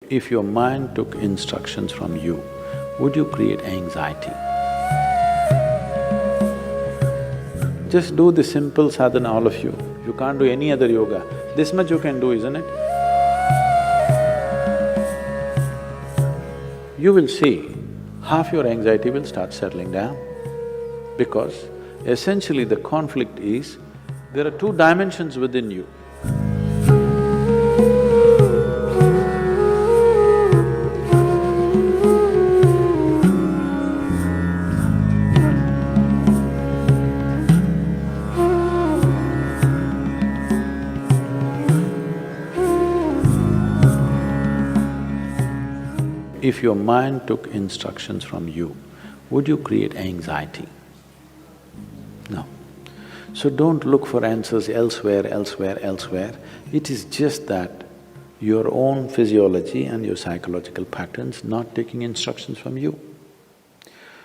If your mind took instructions from you, would you create anxiety? Just do the simple sadhana, all of you. You can't do any other yoga. This much you can do, isn't it? You will see, half your anxiety will start settling down. Because essentially the conflict is, there are two dimensions within you. If your mind took instructions from you, would you create anxiety? No. So don't look for answers elsewhere, elsewhere, elsewhere. It is just that your own physiology and your psychological patterns not taking instructions from you.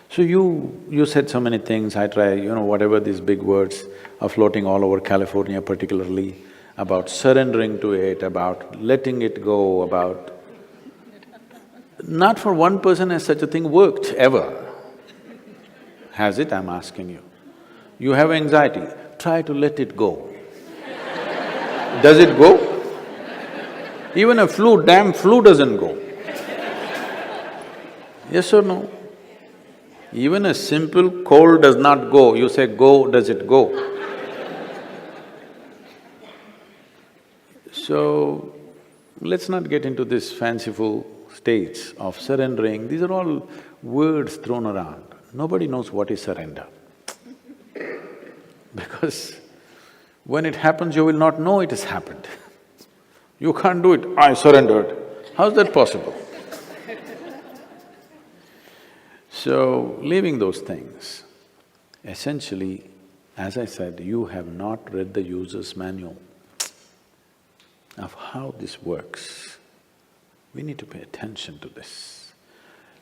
So you said so many things, I try, whatever these big words are floating all over California particularly, about surrendering to it, about letting it go, about… Not for one person has such a thing worked, ever. Has it, I'm asking you? You have anxiety, try to let it go. Does it go? Even a damn flu doesn't go. Yes or no? Even a simple cold does not go, you say go, does it go? So, let's not get into this fanciful states of surrendering, these are all words thrown around. Nobody knows what is surrender. Because when it happens, you will not know it has happened. You can't do it, I surrendered. How's that possible? So, leaving those things, essentially, as I said, you have not read the user's manual of how this works. We need to pay attention to this.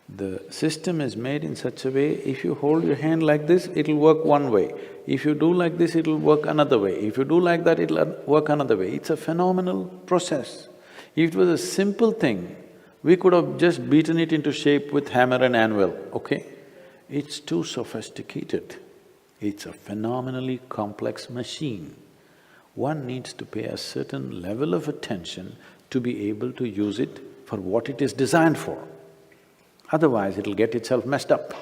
The system is made in such a way, if you hold your hand like this, it'll work one way. If you do like this, it'll work another way. If you do like that, it'll work another way. It's a phenomenal process. If it was a simple thing, we could have just beaten it into shape with hammer and anvil, okay? It's too sophisticated. It's a phenomenally complex machine. One needs to pay a certain level of attention to be able to use it for what it is designed for. Otherwise, it'll get itself messed up.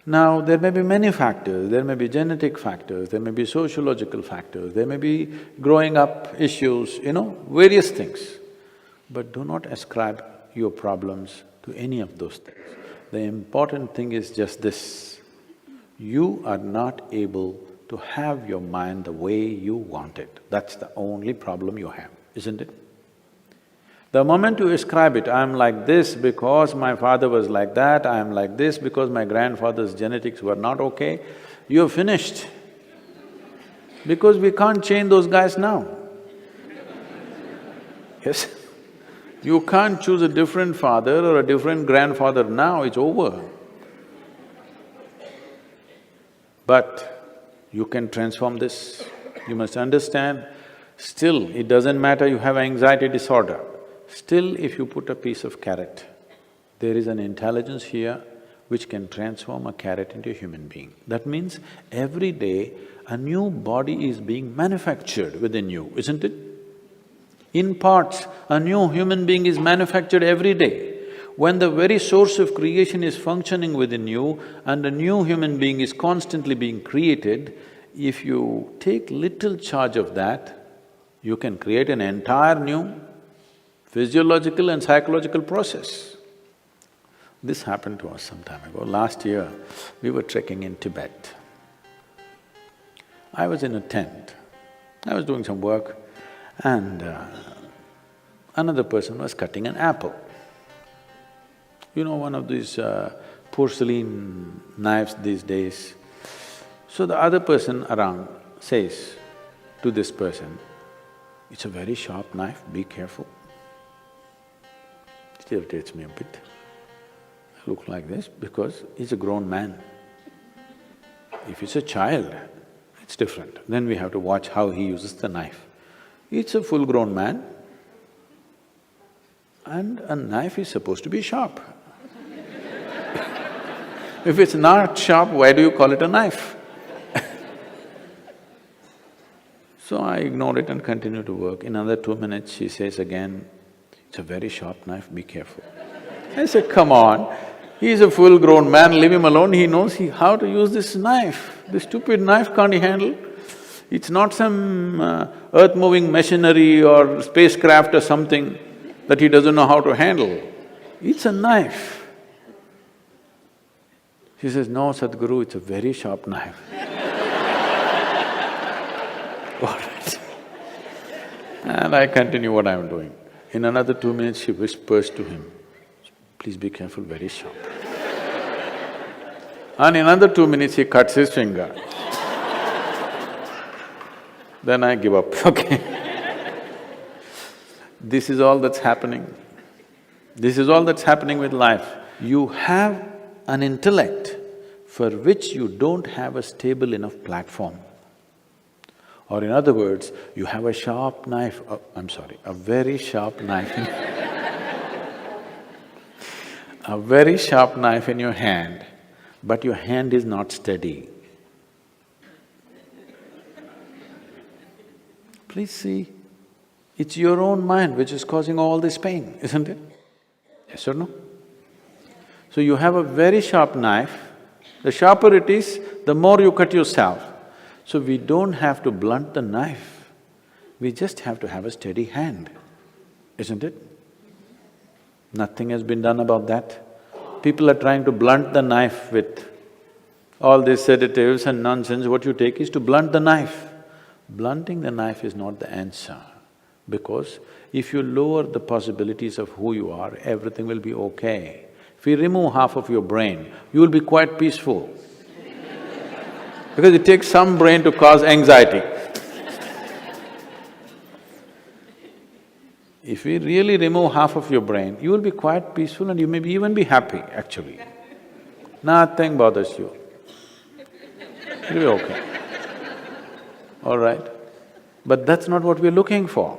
Now, there may be many factors, there may be genetic factors, there may be sociological factors, there may be growing up issues, various things. But do not ascribe your problems to any of those things. The important thing is just this, you are not able to have your mind the way you want it. That's the only problem you have, isn't it? The moment you ascribe it, I'm like this because my father was like that, I'm like this because my grandfather's genetics were not okay, you're finished. Because we can't change those guys now. Yes? You can't choose a different father or a different grandfather now, it's over. But you can transform this. You must understand, still it doesn't matter you have anxiety disorder. Still, if you put a piece of carrot, there is an intelligence here which can transform a carrot into a human being. That means every day a new body is being manufactured within you, isn't it? In parts, a new human being is manufactured every day. When the very source of creation is functioning within you and a new human being is constantly being created, if you take little charge of that, you can create an entire new physiological and psychological process. This happened to us some time ago. Last year, we were trekking in Tibet. I was in a tent. I was doing some work and another person was cutting an apple. One of these porcelain knives these days. So the other person around says to this person, "It's a very sharp knife, be careful." It irritates me a bit. I look like this because he's a grown man. If it's a child, it's different. Then we have to watch how he uses the knife. It's a full-grown man. And a knife is supposed to be sharp. If it's not sharp, why do you call it a knife? So I ignored it and continued to work. In another 2 minutes, she says again, "It's a very sharp knife, be careful." I said, "Come on, he's a full-grown man, leave him alone, he knows how to use this knife. This stupid knife can't he handle? It's not some earth-moving machinery or spacecraft or something that he doesn't know how to handle. It's a knife." She says, "No, Sadhguru, it's a very sharp knife." All right. And I continue what I'm doing. In another 2 minutes, she whispers to him, "Please be careful, very sharp." And in another 2 minutes, he cuts his finger. Then I give up, okay. This is all that's happening. This is all that's happening with life. You have an intellect for which you don't have a stable enough platform. Or in other words, you have a sharp knife, a very sharp knife a very sharp knife in your hand, but your hand is not steady. Please see, it's your own mind which is causing all this pain, isn't it? Yes or no? So you have a very sharp knife, the sharper it is, the more you cut yourself. So we don't have to blunt the knife, we just have to have a steady hand, isn't it? Nothing has been done about that. People are trying to blunt the knife with all these sedatives and nonsense. What you take is to blunt the knife. Blunting the knife is not the answer, because if you lower the possibilities of who you are, everything will be okay. If you remove half of your brain, you will be quite peaceful. Because it takes some brain to cause anxiety. If we really remove half of your brain, you will be quite peaceful and you may even be happy, actually. Nothing bothers you. You'll be okay. All right? But that's not what we're looking for.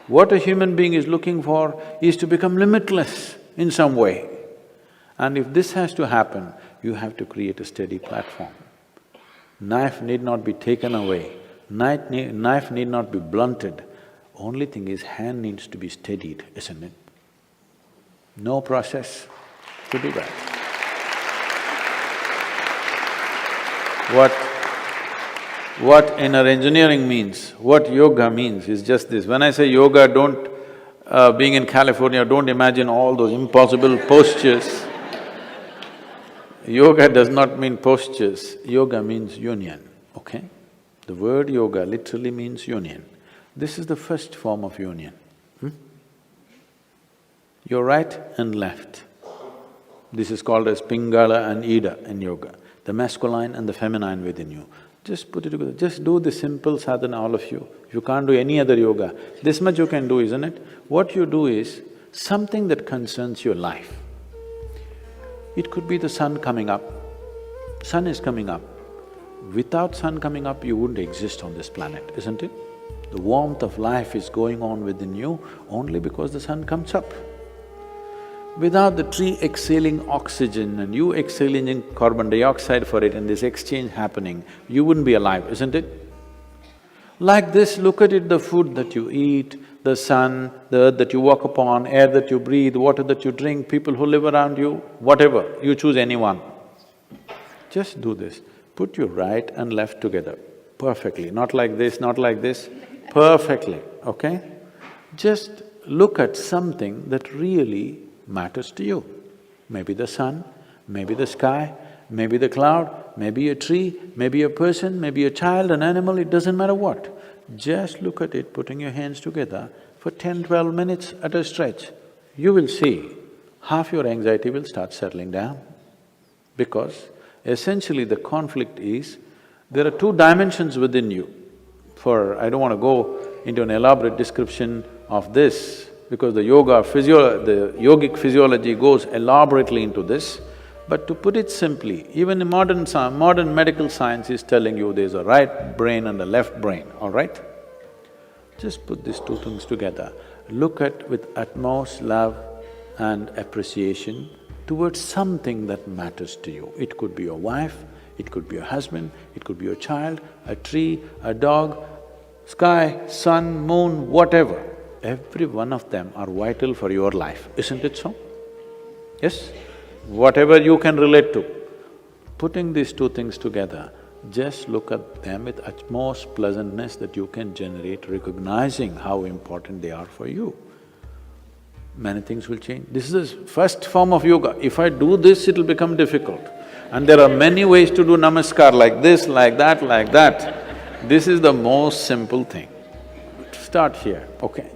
What a human being is looking for is to become limitless in some way. And if this has to happen, you have to create a steady platform. Knife need not be taken away, knife need not be blunted. Only thing is, hand needs to be steadied, isn't it? No process to do that. What inner engineering means, what yoga means is just this. When I say yoga, being in California, don't imagine all those impossible postures. Yoga does not mean postures, yoga means union, okay? The word yoga literally means union. This is the first form of union. Your right and left. This is called as Pingala and Ida in yoga, the masculine and the feminine within you. Just put it together, just do the simple sadhana, all of you. If you can't do any other yoga, this much you can do, isn't it? What you do is something that concerns your life. It could be the sun coming up. Sun is coming up. Without sun coming up, you wouldn't exist on this planet, isn't it? The warmth of life is going on within you only because the sun comes up. Without the tree exhaling oxygen and you exhaling carbon dioxide for it and this exchange happening, you wouldn't be alive, isn't it? Like this, look at it, the food that you eat, the sun, the earth that you walk upon, air that you breathe, water that you drink, people who live around you, whatever, you choose anyone. Just do this, put your right and left together, perfectly, not like this, perfectly, okay? Just look at something that really matters to you. Maybe the sun, maybe the sky, maybe the cloud, maybe a tree, maybe a person, maybe a child, an animal, it doesn't matter what. Just look at it, putting your hands together for 10-12 minutes at a stretch. You will see half your anxiety will start settling down. Because essentially the conflict is, there are two dimensions within you. I don't want to go into an elaborate description of this, because the yogic physiology goes elaborately into this. But to put it simply, even in modern medical science is telling you there's a right brain and a left brain, all right? Just put these two things together. look at with utmost love and appreciation towards something that matters to you. It could be your wife, it could be your husband, it could be your child, a tree, a dog, sky, sun, moon, whatever. Every one of them are vital for your life, isn't it so? Yes? Whatever you can relate to. Putting these two things together, just look at them with utmost pleasantness that you can generate, recognizing how important they are for you. Many things will change. This is the first form of yoga. If I do this, it'll become difficult. And there are many ways to do namaskar, like this, like that, like that. This is the most simple thing. Start here, okay